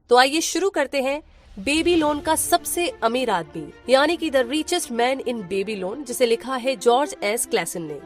तो आइए शुरू करते हैं बेबी लोन का सबसे अमीर आदमी यानी कि the richest man in baby loan, जिसे लिखा है जॉर्ज एस क्लेसन ने।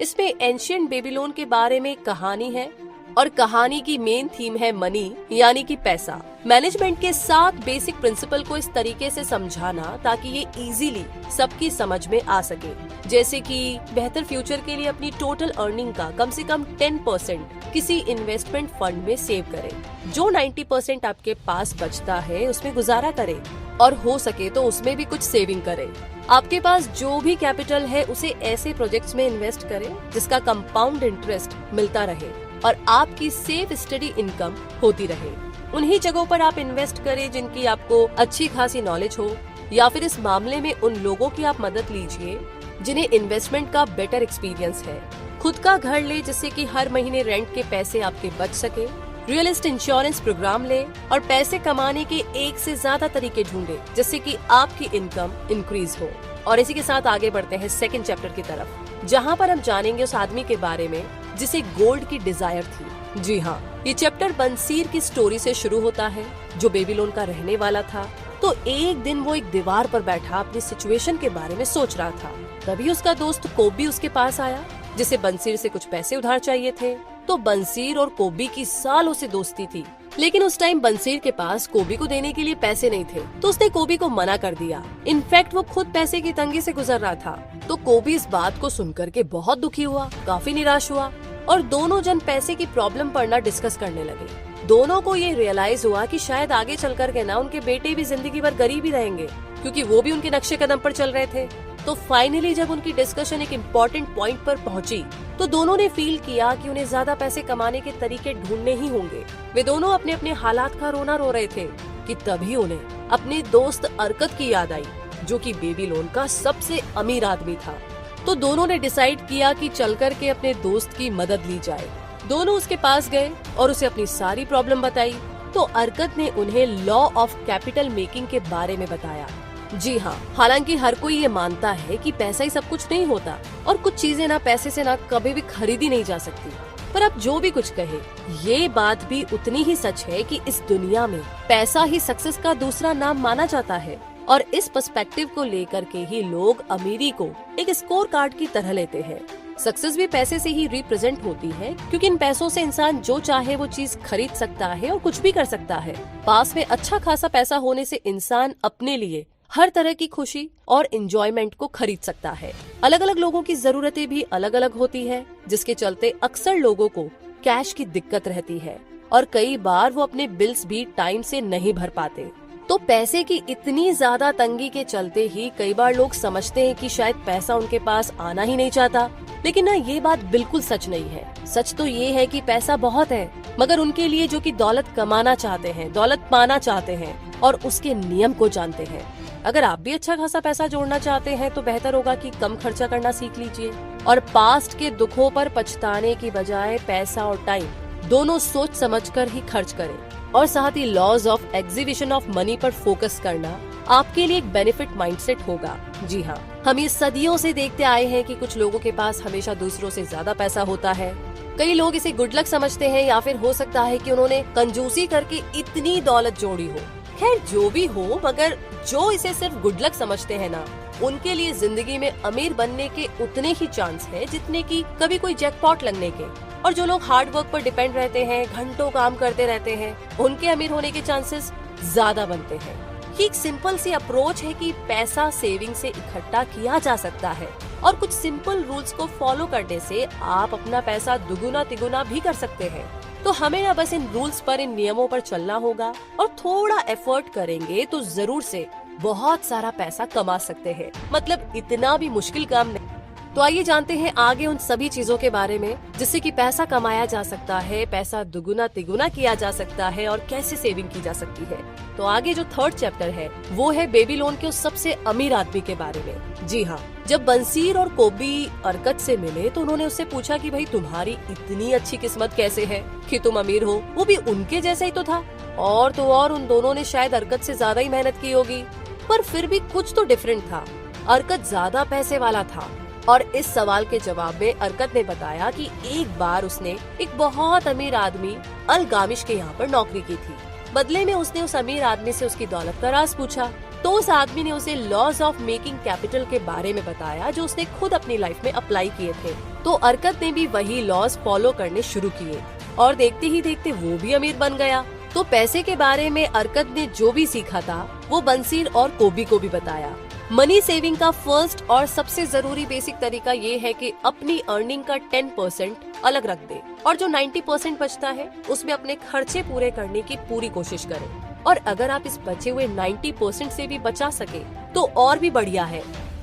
इसमें एंशिएंट बेबी लोन के बारे में कहानी है और कहानी की मेन थीम है मनी यानी कि पैसा। मैनेजमेंट के 7 बेसिक प्रिंसिपल को इस तरीके से समझाना ताकि ये इजीली सबकी समझ में आ सके, जैसे कि बेहतर फ्यूचर के लिए अपनी टोटल अर्निंग का कम से कम 10% किसी इन्वेस्टमेंट फंड में सेव करें। जो 90% आपके पास बचता है उसमें गुजारा करें और हो सके तो उसमें भी कुछ सेविंग करें। आपके पास जो भी कैपिटल है उसे ऐसे प्रोजेक्ट्स में इन्वेस्ट करें जिसका कंपाउंड इंटरेस्ट मिलता रहे और आपकी सेफ स्टडी इनकम होती रहे। उन्हीं जगहों पर आप इन्वेस्ट करें जिनकी आपको अच्छी खासी नॉलेज हो, या फिर इस मामले में उन लोगों की आप मदद लीजिए जिन्हें इन्वेस्टमेंट का बेटर एक्सपीरियंस है। खुद का घर ले जिससे कि हर महीने रेंट के पैसे आपके बच सके। रियल एस्टेट इंश्योरेंस प्रोग्राम ले और पैसे कमाने के एक से ज्यादा तरीके ढूंढे जिससे कि आपकी इनकम इंक्रीज हो। और इसी के साथ आगे बढ़ते हैं सेकंड चैप्टर की तरफ, जहाँ पर हम जानेंगे उस आदमी के बारे में जिसे गोल्ड की डिजायर थी। जी हाँ, ये चैप्टर बंसीर की स्टोरी से शुरू होता है जो बेबी लोन का रहने वाला था। तो एक दिन वो एक दीवार पर बैठा अपनी सिचुएशन के बारे में सोच रहा था। तभी उसका दोस्त कोबी उसके पास आया जिसे बंसीर से कुछ पैसे उधार चाहिए थे। तो बंसीर और कोबी की सालों से दोस्ती थी, लेकिन उस टाइम बंसीर के पास कोबी को देने के लिए पैसे नहीं थे, तो उसने कोबी को मना कर दिया। इनफैक्ट वो खुद पैसे की तंगी से गुजर रहा था। तो कोबी इस बात को सुनकर के बहुत दुखी हुआ, काफी निराश हुआ और दोनों जन पैसे की प्रॉब्लम पर ना डिस्कस करने लगे। दोनों को ये रियलाइज हुआ कि शायद आगे चल कर के ना उनके बेटे भी जिंदगी भर गरीब ही रहेंगे, क्योंकि वो भी उनके नक्शे कदम पर चल रहे थे। तो फाइनली जब उनकी डिस्कशन एक इम्पोर्टेंट पॉइंट पर पहुंची तो दोनों ने फील किया कि उन्हें ज्यादा पैसे कमाने के तरीके ढूंढने ही होंगे। वे दोनों अपने अपने हालात का रोना रो रहे थे कि तभी उन्हें अपने दोस्त अरकत की याद आई जो कि बेबी लोन का सबसे अमीर आदमी था। तो दोनों ने डिसाइड किया कि चल कर के अपने दोस्त की मदद ली जाए। दोनों उसके पास गए और उसे अपनी सारी प्रॉब्लम बताई। तो अरकत ने उन्हें लॉ ऑफ कैपिटल मेकिंग के बारे में बताया। जी हाँ, हालांकि हर कोई ये मानता है कि पैसा ही सब कुछ नहीं होता और कुछ चीजें ना पैसे से ना कभी भी खरीदी नहीं जा सकती, पर अब जो भी कुछ कहे ये बात भी उतनी ही सच है कि इस दुनिया में पैसा ही सक्सेस का दूसरा नाम माना जाता है। और इस पर्सपेक्टिव को लेकर के ही लोग अमीरी को एक स्कोर कार्ड की तरह लेते हैं। सक्सेस भी पैसे से ही रिप्रेजेंट होती है, क्योंकि इन पैसों से इंसान जो चाहे वो चीज खरीद सकता है और कुछ भी कर सकता है। पास में अच्छा खासा पैसा होने से इंसान अपने लिए हर तरह की खुशी और एंजॉयमेंट को खरीद सकता है। अलग अलग लोगों की जरूरतें भी अलग अलग होती है, जिसके चलते अक्सर लोगों को कैश की दिक्कत रहती है और कई बार वो अपने बिल्स भी टाइम से नहीं भर पाते। तो पैसे की इतनी ज्यादा तंगी के चलते ही कई बार लोग समझते हैं कि शायद पैसा उनके पास आना ही नहीं चाहता, लेकिन ना ये बात बिल्कुल सच नहीं है। सच तो ये है कि पैसा बहुत है, मगर उनके लिए जो कि दौलत कमाना चाहते हैं, दौलत पाना चाहते हैं और उसके नियम को जानते हैं। अगर आप भी अच्छा खासा पैसा जोड़ना चाहते हैं तो बेहतर होगा कि कम खर्चा करना सीख लीजिए और पास्ट के दुखों पर पछताने की बजाय पैसा और टाइम दोनों सोच समझकर ही खर्च करें। और साथ ही laws of exhibition of money पर फोकस करना आपके लिए एक बेनिफिट माइंडसेट होगा। जी हाँ, हम ये सदियों से देखते आए हैं कि कुछ लोगों के पास हमेशा दूसरों से ज्यादा पैसा होता है। कई लोग इसे गुड लक समझते हैं, या फिर हो सकता है कि उन्होंने कंजूसी करके इतनी दौलत जोड़ी हो। खैर जो भी हो, मगर जो इसे सिर्फ गुड लक समझते हैं ना, उनके लिए जिंदगी में अमीर बनने के उतने ही चांस है जितने की कभी कोई जैकपॉट लगने के। और जो लोग हार्ड वर्क पर डिपेंड रहते हैं, घंटों काम करते रहते हैं, उनके अमीर होने के चांसेस ज्यादा बनते हैं। ये एक सिंपल सी अप्रोच है कि पैसा सेविंग से इकट्ठा किया जा सकता है और कुछ सिंपल रूल्स को फॉलो करने से आप अपना पैसा दुगुना तिगुना भी कर सकते हैं। तो हमें ना बस इन रूल्स पर, इन नियमों पर चलना होगा और थोड़ा एफर्ट करेंगे तो जरूर से बहुत सारा पैसा कमा सकते हैं। मतलब इतना भी मुश्किल काम नहीं। तो आइए जानते हैं आगे उन सभी चीजों के बारे में जिससे कि पैसा कमाया जा सकता है, पैसा दुगुना तिगुना किया जा सकता है और कैसे सेविंग की जा सकती है। तो आगे जो थर्ड चैप्टर है वो है बेबी लोन के उस सबसे अमीर आदमी के बारे में। जी हाँ, जब बंसीर और कोबी अरकत से मिले तो उन्होंने उससे पूछा कि भाई तुम्हारी इतनी अच्छी किस्मत कैसे है कि तुम अमीर हो, वो भी उनके जैसा ही तो था। और तो और उन दोनों ने शायद अरकत से ज्यादा ही मेहनत की होगी, पर फिर भी कुछ तो डिफरेंट था। अरकत ज्यादा पैसे वाला था। और इस सवाल के जवाब में अरकत ने बताया कि एक बार उसने एक बहुत अमीर आदमी अलगामिश के यहाँ पर नौकरी की थी। बदले में उसने उस अमीर आदमी से उसकी दौलत का राज पूछा। तो उस आदमी ने उसे लॉज ऑफ मेकिंग कैपिटल के बारे में बताया जो उसने खुद अपनी लाइफ में अप्लाई किए थे। तो अरकत ने भी वही लॉज फॉलो करने शुरू किए और देखते ही देखते वो भी अमीर बन गया। तो पैसे के बारे में अरकत ने जो भी सीखा था वो बंसीर और कोबी को भी बताया। मनी सेविंग का फर्स्ट और सबसे जरूरी बेसिक तरीका ये है कि अपनी अर्निंग का 10% अलग रख दे और जो 90% बचता है उसमें अपने खर्चे पूरे करने की पूरी कोशिश करें। और अगर आप इस बचे हुए 90% से भी बचा सके तो और भी बढ़िया है।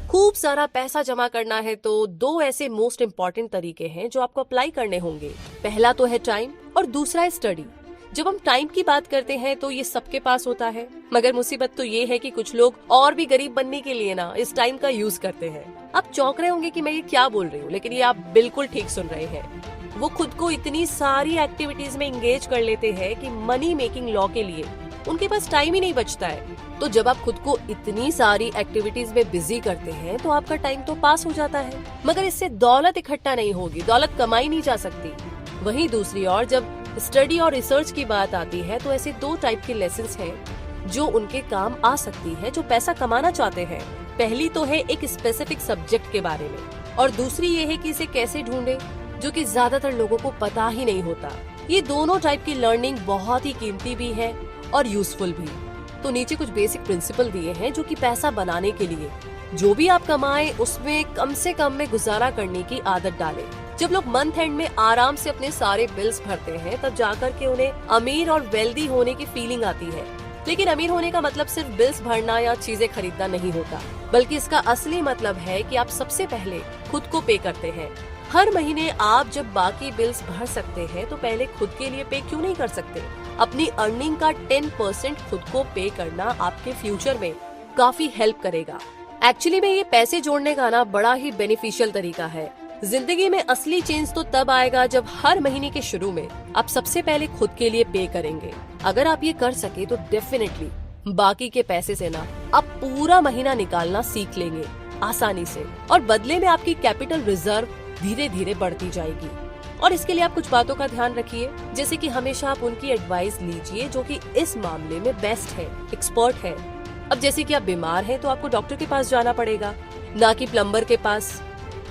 खूब सारा पैसा जमा करना है तो दो ऐसे मोस्ट इम्पोर्टेंट तरीके हैं जो आपको अप्लाई करने होंगे। पहला तो है टाइम और दूसरा है स्टडी। जब हम टाइम की बात करते हैं तो ये सबके पास होता है, मगर मुसीबत तो ये है कि कुछ लोग और भी गरीब बनने के लिए ना इस टाइम का यूज करते हैं। आप चौंक रहे होंगे कि मैं ये क्या बोल रही हूँ, लेकिन ये आप बिल्कुल ठीक सुन रहे हैं। वो खुद को इतनी सारी एक्टिविटीज में एंगेज कर लेते हैं कि मनी मेकिंग लॉ के लिए उनके पास टाइम ही नहीं बचता है। तो जब आप खुद को इतनी सारी एक्टिविटीज में बिजी करते हैं तो आपका टाइम तो पास हो जाता है, मगर इससे दौलत इकट्ठा नहीं होगी, दौलत कमाई नहीं जा सकती। वहीं दूसरी ओर जब स्टडी और रिसर्च की बात आती है तो ऐसे दो टाइप के लेसन्स हैं जो उनके काम आ सकती है जो पैसा कमाना चाहते हैं। पहली तो है एक स्पेसिफिक सब्जेक्ट के बारे में और दूसरी ये है कि इसे कैसे ढूंढे, जो कि ज्यादातर लोगों को पता ही नहीं होता। ये दोनों टाइप की लर्निंग बहुत ही कीमती भी है और यूजफुल भी। तो नीचे कुछ बेसिक प्रिंसिपल दिए हैं जो कि पैसा बनाने के लिए जो भी आप कमाए उसमें कम से कम में गुजारा करने की आदत डालें। जब लोग मंथ एंड में आराम से अपने सारे बिल्स भरते हैं तब जाकर के उन्हें अमीर और वेल्दी होने की फीलिंग आती है। लेकिन अमीर होने का मतलब सिर्फ बिल्स भरना या चीजें खरीदना नहीं होता, बल्कि इसका असली मतलब है कि आप सबसे पहले खुद को पे करते हैं। हर महीने आप जब बाकी बिल्स भर सकते हैं तो पहले खुद के लिए पे क्यों नहीं कर सकते? अपनी अर्निंग का 10% खुद को पे करना आपके फ्यूचर में काफी हेल्प करेगा। एक्चुअली में ये पैसे जोड़ने का ना बड़ा ही बेनिफिशियल तरीका है। जिंदगी में असली चेंज तो तब आएगा जब हर महीने के शुरू में आप सबसे पहले खुद के लिए पे करेंगे। अगर आप ये कर सके तो डेफिनेटली बाकी के पैसे से ना आप पूरा महीना निकालना सीख लेंगे आसानी से, और बदले में आपकी कैपिटल रिजर्व धीरे धीरे बढ़ती जाएगी। और इसके लिए आप कुछ बातों का ध्यान रखिए, जैसे कि हमेशा आप उनकी एडवाइस लीजिए जो कि इस मामले में बेस्ट है, एक्सपर्ट है। अब जैसे कि आप बीमार हैं तो आपको डॉक्टर के पास जाना पड़ेगा, ना कि प्लम्बर के पास।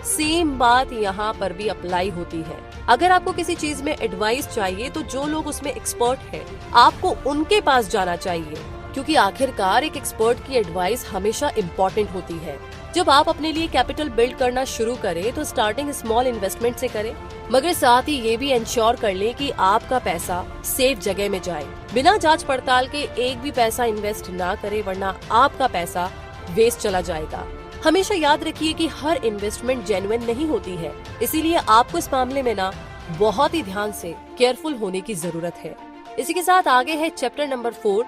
सेम बात यहाँ पर भी अप्लाई होती है। अगर आपको किसी चीज में एडवाइस चाहिए तो जो लोग उसमें एक्सपर्ट हैं, आपको उनके पास जाना चाहिए, क्योंकि आखिरकार एक एक्सपर्ट की एडवाइस हमेशा इम्पोर्टेंट होती है। जब आप अपने लिए कैपिटल बिल्ड करना शुरू करें तो स्टार्टिंग स्मॉल इन्वेस्टमेंट से करें, मगर साथ ही ये भी इंश्योर कर लें कि आपका पैसा सेफ जगह में जाए। बिना जांच पड़ताल के एक भी पैसा इन्वेस्ट ना करें, वरना आपका पैसा वेस्ट चला जाएगा। हमेशा याद रखिए कि हर इन्वेस्टमेंट जेन्युइन नहीं होती है, इसीलिए आपको इस मामले में ना बहुत ही ध्यान से केयरफुल होने की जरूरत है। इसी के साथ आगे है चैप्टर नंबर 4,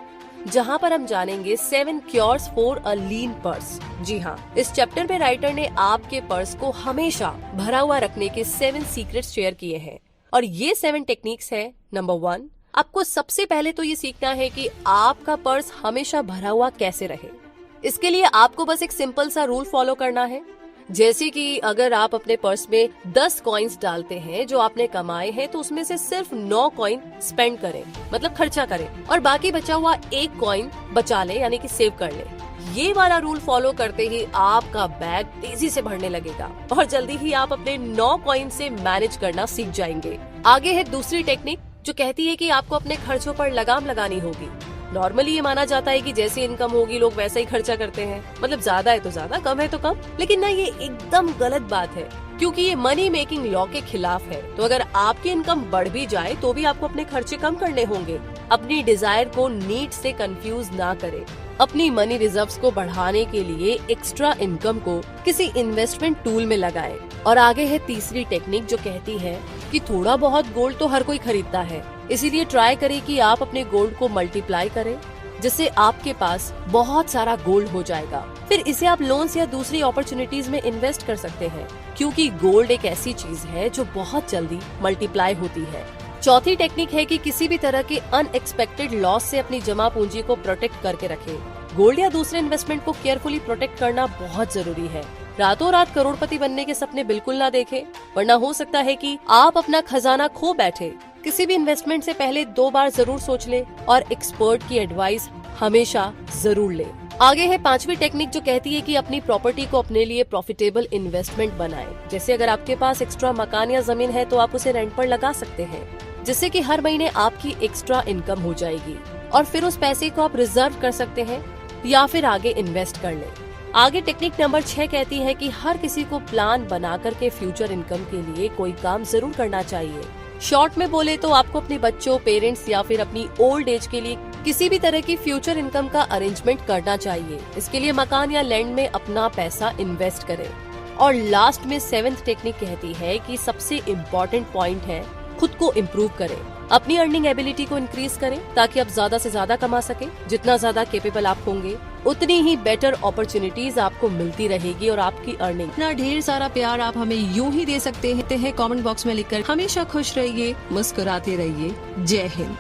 जहाँ पर हम जानेंगे 7 cures for a lean purse. जी हाँ, इस चैप्टर में राइटर ने आपके पर्स को हमेशा भरा हुआ रखने के 7 सीक्रेट्स शेयर किए हैं, और ये 7 टेक्निक्स है। नंबर 1, आपको सबसे पहले तो ये सीखना है कि आपका पर्स हमेशा भरा हुआ कैसे रहे। इसके लिए आपको बस एक सिंपल सा रूल फॉलो करना है, जैसे कि अगर आप अपने पर्स में 10 कॉइन्स डालते हैं जो आपने कमाए हैं तो उसमें से सिर्फ 9 कॉइन स्पेंड करें, मतलब खर्चा करें, और बाकी बचा हुआ 1 कॉइन बचा लें, यानी कि सेव कर लें। ये वाला रूल फॉलो करते ही आपका बैग तेजी से भरने लगेगा और जल्दी ही आप अपने 9 कॉइन से मैनेज करना सीख जाएंगे। आगे है दूसरी टेक्निक जो कहती है कि आपको अपने खर्चों पर लगाम लगानी होगी। नॉर्मली ये माना जाता है कि जैसी इनकम होगी लोग वैसा ही खर्चा करते हैं, मतलब ज्यादा है तो ज्यादा, कम है तो कम। लेकिन ना, ये एकदम गलत बात है, क्योंकि ये मनी मेकिंग लॉ के खिलाफ है। तो अगर आपकी इनकम बढ़ भी जाए तो भी आपको अपने खर्चे कम करने होंगे। अपनी डिजायर को नीड से कंफ्यूज ना करें। अपनी मनी रिजर्व्स को बढ़ाने के लिए एक्स्ट्रा इनकम को किसी इन्वेस्टमेंट टूल में लगाएं। और आगे है तीसरी टेक्निक जो कहती है कि थोड़ा बहुत गोल्ड तो हर कोई खरीदता है, इसीलिए ट्राई करें कि आप अपने गोल्ड को मल्टीप्लाई करें, जिससे आपके पास बहुत सारा गोल्ड हो जाएगा। फिर इसे आप लोन्स या दूसरी अपॉर्चुनिटीज में इन्वेस्ट कर सकते हैं, क्योंकि गोल्ड एक ऐसी चीज है जो बहुत जल्दी मल्टीप्लाई होती है। चौथी टेक्निक है कि किसी भी तरह के अनएक्सपेक्टेड लॉस से अपनी जमा पूंजी को प्रोटेक्ट करके रखें। गोल्ड या दूसरे इन्वेस्टमेंट को केयरफुली प्रोटेक्ट करना बहुत जरूरी है। रातों रात करोड़पति बनने के सपने बिल्कुल ना देखें, वरना हो सकता है कि आप अपना खजाना खो बैठे। किसी भी इन्वेस्टमेंट से पहले 2 बार जरूर सोच ले और एक्सपर्ट की एडवाइस हमेशा जरूर ले। आगे है 5वीं टेक्निक जो कहती है कि अपनी प्रॉपर्टी को अपने लिए प्रॉफिटेबल इन्वेस्टमेंट बनाएं। जैसे अगर आपके पास एक्स्ट्रा मकान या जमीन है तो आप उसे रेंट पर लगा सकते हैं, जिससे कि हर महीने आपकी एक्स्ट्रा इनकम हो जाएगी और फिर उस पैसे को आप रिजर्व कर सकते हैं या फिर आगे इन्वेस्ट कर लें। आगे टेक्निक नंबर 6 कहती है कि हर किसी को प्लान बना करके फ्यूचर इनकम के लिए कोई काम जरूर करना चाहिए। शॉर्ट में बोले तो आपको अपने बच्चों, पेरेंट्स या फिर अपनी ओल्ड एज के लिए किसी भी तरह की फ्यूचर इनकम का अरेंजमेंट करना चाहिए। इसके लिए मकान या लैंड में अपना पैसा इन्वेस्ट करें। और लास्ट में 7th टेक्निक कहती है कि सबसे इम्पोर्टेंट पॉइंट है खुद को इम्प्रूव करें, अपनी अर्निंग एबिलिटी को इंक्रीज करें ताकि आप ज्यादा से ज्यादा कमा सके। जितना ज्यादा कैपेबल आप होंगे उतनी ही बेटर अपॉर्चुनिटीज आपको मिलती रहेगी और आपकी अर्निंग। इतना ढेर सारा प्यार आप हमें यूं ही दे सकते हैं कमेंट बॉक्स में लिखकर। हमेशा खुश रहिए, मुस्कुराते रहिए। जय हिंद।